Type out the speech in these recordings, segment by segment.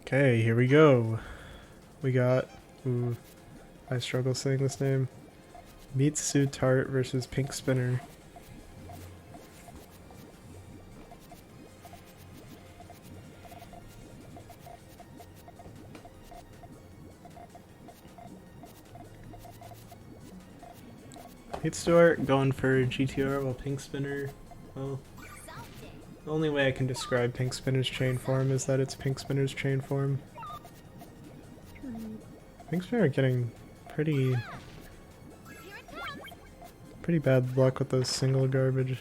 Okay, here we go. We got, ooh, I struggle saying this name. Mitsutart versus PinkSpinner. Mitsutart going for GTR while PinkSpinner, well, the only way I can describe PinkSpinner's chain form is that it's PinkSpinner's chain form. PinkSpinner getting pretty bad luck with those single garbage.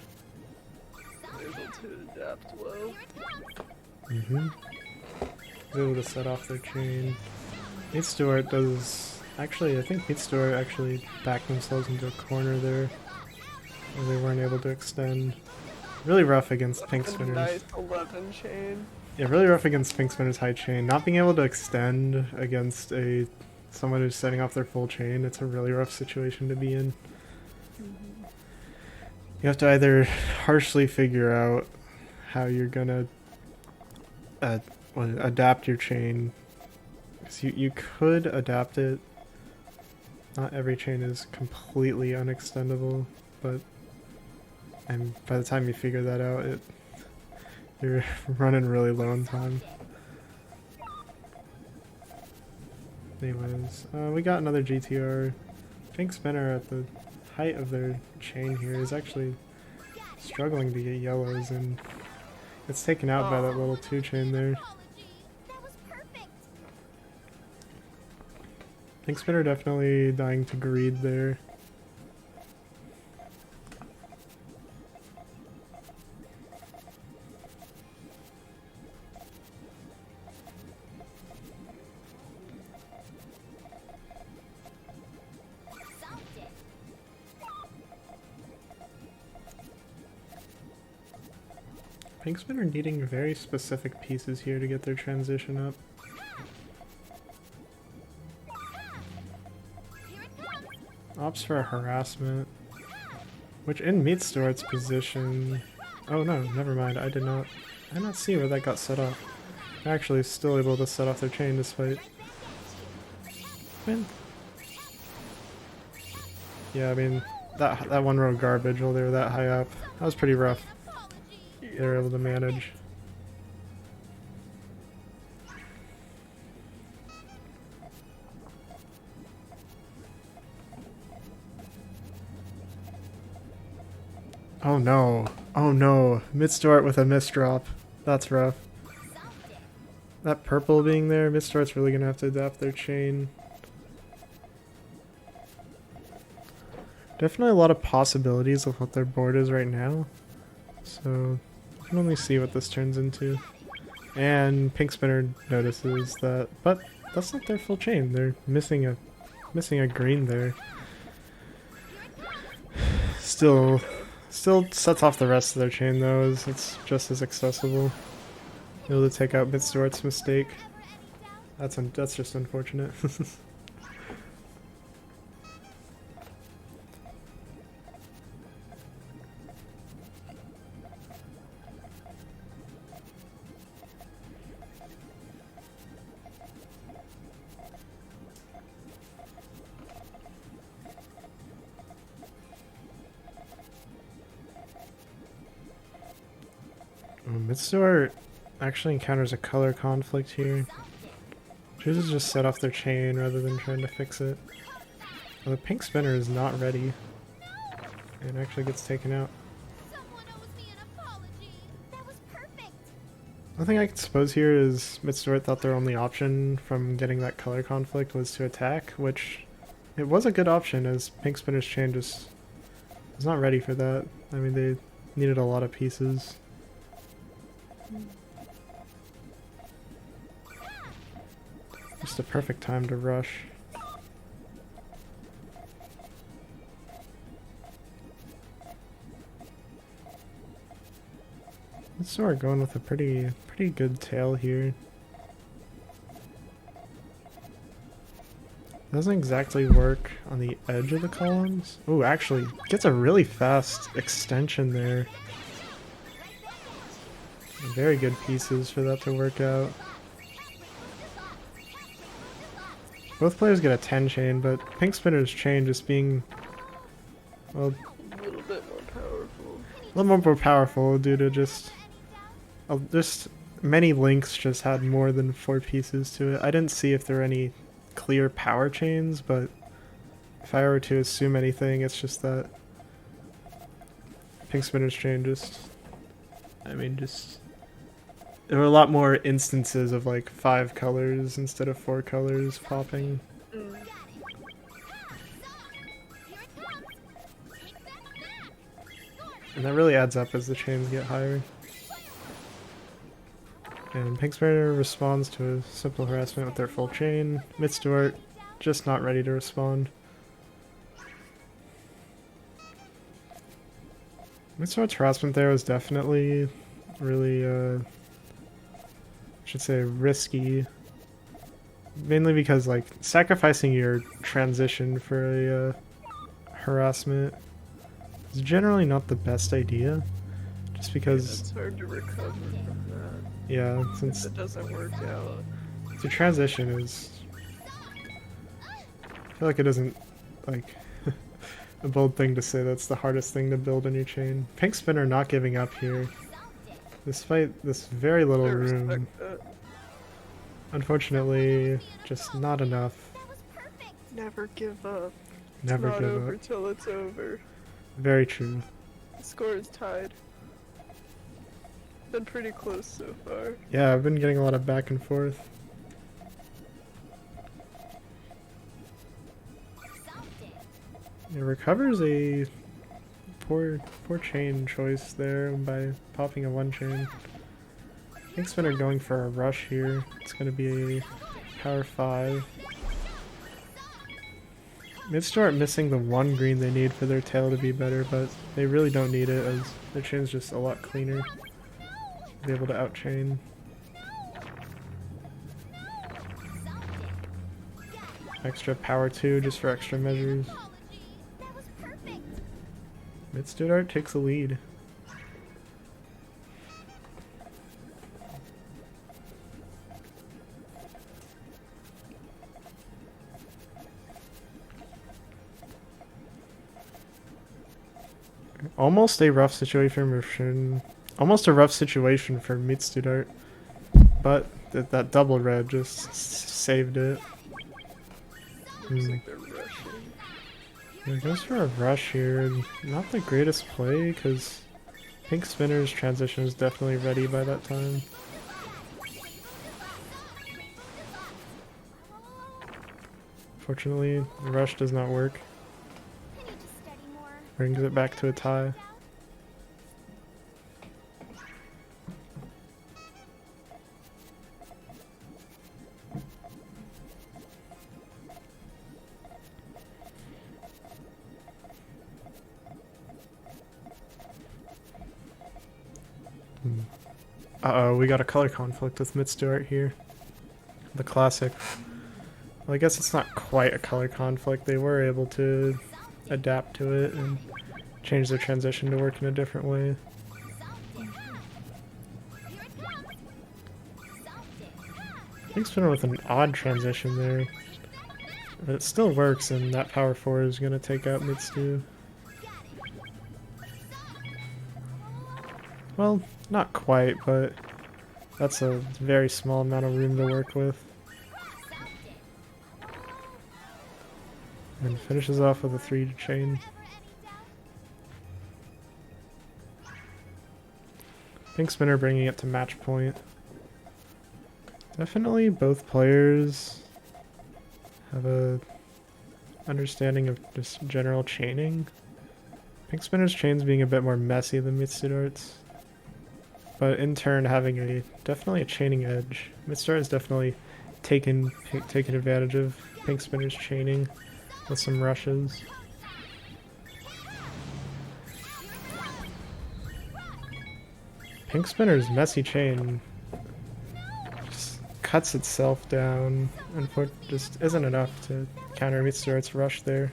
Able to adapt well. Able to set off their chain. Mitsutart does actually, I think Mitsutart actually backed themselves into a corner there where they weren't able to extend. Really rough against PinkSpinner's. Nice 11 chain. Yeah, really rough against PinkSpinner's high chain. Not being able to extend against someone who's setting off their full chain, it's a really rough situation to be in. You have to either harshly figure out how you're gonna adapt your chain. Because you could adapt it. Not every chain is completely unextendable, but by the time you figure that out, you're running really low on time. Anyways, we got another GTR. PinkSpinner at the height of their chain here is actually struggling to get yellows, and it's taken out by that little 2 chain there. PinkSpinner definitely dying to greed there. PinkSpinner needing very specific pieces here to get their transition up. Opts for a harassment, which in Mitstart's position... Oh no, never mind, I did not see where that got set off. They're actually still able to set off their chain despite... Yeah, I mean, that one row garbage while they were that high up, that was pretty rough. They were able to manage. Oh no. Oh no. Mitsutart with a misdrop. That's rough. That purple being there, Mitstart's really gonna have to adapt their chain. Definitely a lot of possibilities of what their board is right now. So I can only see what this turns into. And PinkSpinner notices that, but that's not their full chain. They're missing a green there. Still sets off the rest of their chain though, as it's just as accessible. Able to take out Mitstart's mistake. That's just unfortunate. Mitsutart actually encounters a color conflict here. Chooses to just set off their chain rather than trying to fix it. Well, the PinkSpinner is not ready and actually gets taken out. One thing I could suppose here is Mitsutart thought their only option from getting that color conflict was to attack, which it was a good option as PinkSpinner's chain just was not ready for that. I mean, they needed a lot of pieces. Just the perfect time to rush. Let's start going with a pretty good tail here. Doesn't exactly work on the edge of the columns. Oh, actually gets a really fast extension there. Very good pieces for that to work out. Both players get a 10 chain, but PinkSpinner's chain just being, well, A little bit more powerful. a little more powerful due to just many links just had more than 4 pieces to it. I didn't see if there were any clear power chains, but if I were to assume anything, it's just that PinkSpinner's chain just, I mean, just there were a lot more instances of like 5 colors instead of 4 colors popping. And that really adds up as the chains get higher. And PinkSpinner responds to a simple harassment with their full chain. Mitsutart just not ready to respond. Mitsutart's harassment there was definitely really, I should say, risky. Mainly because, like, sacrificing your transition for a harassment is generally not the best idea. Just because... It's hard to recover from that. Yeah, since it doesn't work out. The transition is... I feel like it isn't, like, a bold thing to say that's the hardest thing to build in your chain. PinkSpinner not giving up here, despite this very little room. Unfortunately, just not enough. Never give up. Never it's give not over up. till it's over. Very true. The score is tied. Been pretty close so far. Yeah, I've been getting a lot of back and forth. It recovers a poor chain choice there by popping a 1 chain. PinkSpinner going for a rush here. It's going to be a power 5. Mitsutart missing the 1 green they need for their tail to be better, but they really don't need it as their chain's just a lot cleaner. Be able to outchain. Extra power 2 just for extra measures. Mitsutart takes the lead. Almost a rough situation for Mitsutart, but that double red just saved it. Like they're rushing. It goes for a rush here. Not the greatest play because PinkSpinner's transition is definitely ready by that time. Fortunately, the rush does not work. Brings it back to a tie. Uh-oh, we got a color conflict with Mitsutart here. The classic. Well, I guess it's not quite a color conflict. They were able to adapt to it and change their transition to work in a different way. PinkSpinner with an odd transition there. But it still works, and that power 4 is going to take out Mitsu. Well, not quite, but that's a very small amount of room to work with. And finishes off with a 3 chain. PinkSpinner bringing it to match point. Definitely both players have a understanding of just general chaining. PinkSpinner's chains being a bit more messy than Mitsutart's, but in turn having definitely a chaining edge. Mitsutart has definitely taken advantage of PinkSpinner's chaining with some rushes. PinkSpinner's messy chain just cuts itself down and just isn't enough to counter Mitsutart's rush there.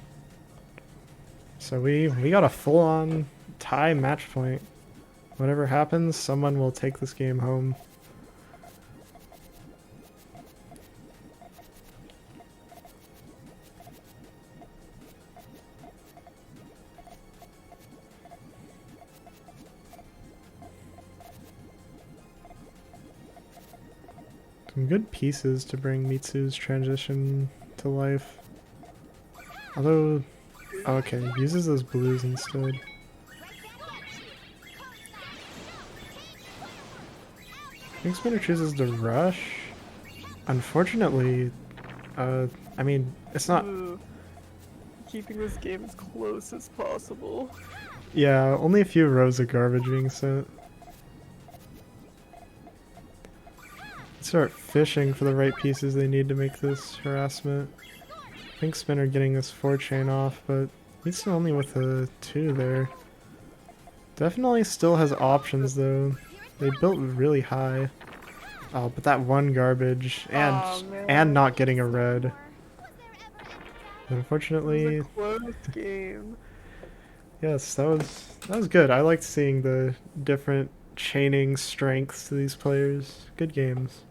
So we got a full-on tie match point. Whatever happens, someone will take this game home. Some good pieces to bring Mitsu's transition to life. Although, oh, okay, uses those blues instead. PinkSpinner chooses to rush. Unfortunately, I mean, it's not. Ooh. Keeping this game as close as possible. Yeah, only a few rows of garbage being sent. Start fishing for the right pieces they need to make this harassment. PinkSpinner getting this 4-chain off, but he's only with a 2 there. Definitely still has options though. They built really high. Oh, but that one garbage and not getting a red. Unfortunately, It was a close game. yes, that was good. I liked seeing the different chaining strengths to these players. Good games.